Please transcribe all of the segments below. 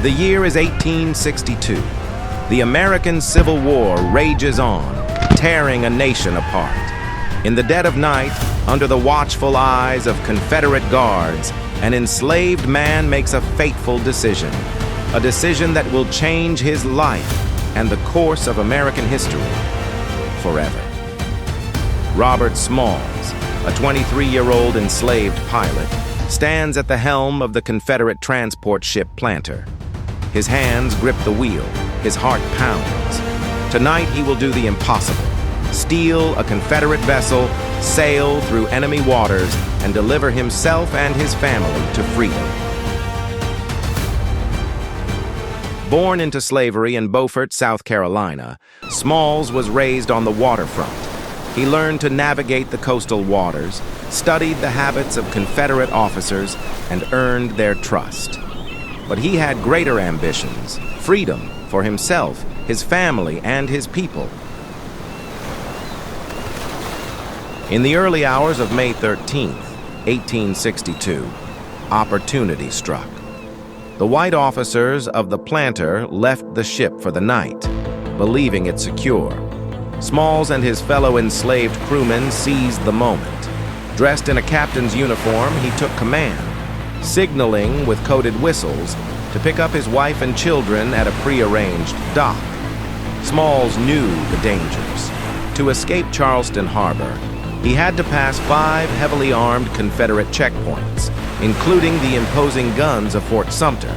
The year is 1862. The American Civil War rages on, tearing a nation apart. In the dead of night, under the watchful eyes of Confederate guards, an enslaved man makes a fateful decision. A decision that will change his life and the course of American history forever. Robert Smalls, a 23-year-old enslaved pilot, stands at the helm of the Confederate transport ship Planter. His hands grip the wheel, his heart pounds. Tonight he will do the impossible: steal a Confederate vessel, sail through enemy waters, and deliver himself and his family to freedom. Born into slavery in Beaufort, South Carolina, Smalls was raised on the waterfront. He learned to navigate the coastal waters, studied the habits of Confederate officers, and earned their trust. But he had greater ambitions: freedom for himself, his family, and his people. In the early hours of May 13, 1862, opportunity struck. The white officers of the Planter left the ship for the night, believing it secure. Smalls and his fellow enslaved crewmen seized the moment. Dressed in a captain's uniform, he took command, signaling with coded whistles to pick up his wife and children at a prearranged dock. Smalls knew the dangers. To escape Charleston Harbor, he had to pass 5 heavily armed Confederate checkpoints, including the imposing guns of Fort Sumter.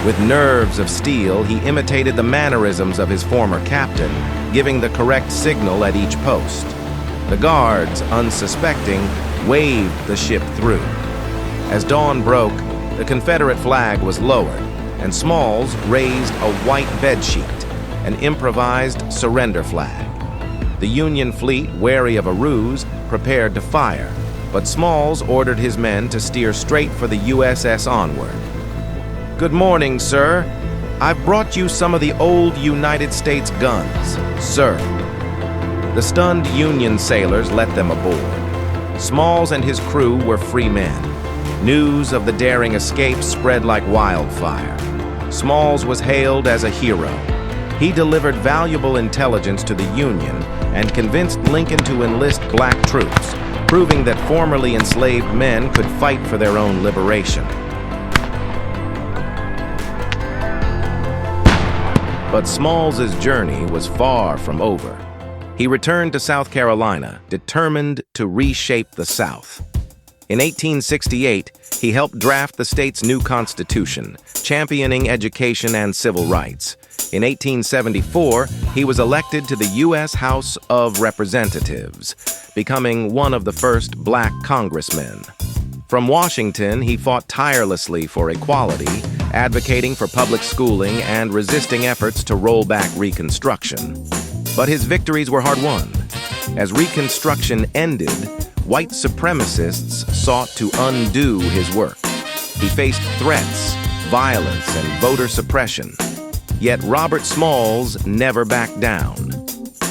With nerves of steel, he imitated the mannerisms of his former captain, giving the correct signal at each post. The guards, unsuspecting, waved the ship through. As dawn broke, the Confederate flag was lowered, and Smalls raised a white bedsheet, an improvised surrender flag. The Union fleet, wary of a ruse, prepared to fire, but Smalls ordered his men to steer straight for the USS Onward. "Good morning, sir. I've brought you some of the old United States guns, sir." The stunned Union sailors let them aboard. Smalls and his crew were free men. News of the daring escape spread like wildfire. Smalls was hailed as a hero. He delivered valuable intelligence to the Union and convinced Lincoln to enlist black troops, proving that formerly enslaved men could fight for their own liberation. But Smalls' journey was far from over. He returned to South Carolina, determined to reshape the South. In 1868, he helped draft the state's new constitution, championing education and civil rights. In 1874, he was elected to the U.S. House of Representatives, becoming one of the first black congressmen. From Washington, he fought tirelessly for equality, advocating for public schooling and resisting efforts to roll back Reconstruction. But his victories were hard-won. As Reconstruction ended, white supremacists sought to undo his work. He faced threats, violence, and voter suppression. Yet Robert Smalls never backed down.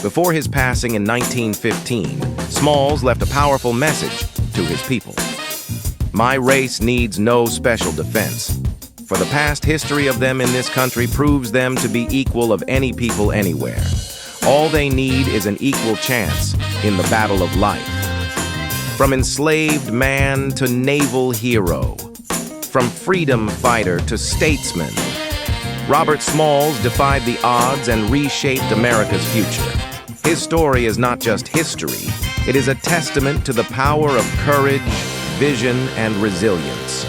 Before his passing in 1915, Smalls left a powerful message to his people. "My race needs no special defense, for the past history of them in this country proves them to be equal of any people anywhere. All they need is an equal chance in the battle of life." From enslaved man to naval hero, from freedom fighter to statesman, Robert Smalls defied the odds and reshaped America's future. His story is not just history, it is a testament to the power of courage, vision, and resilience.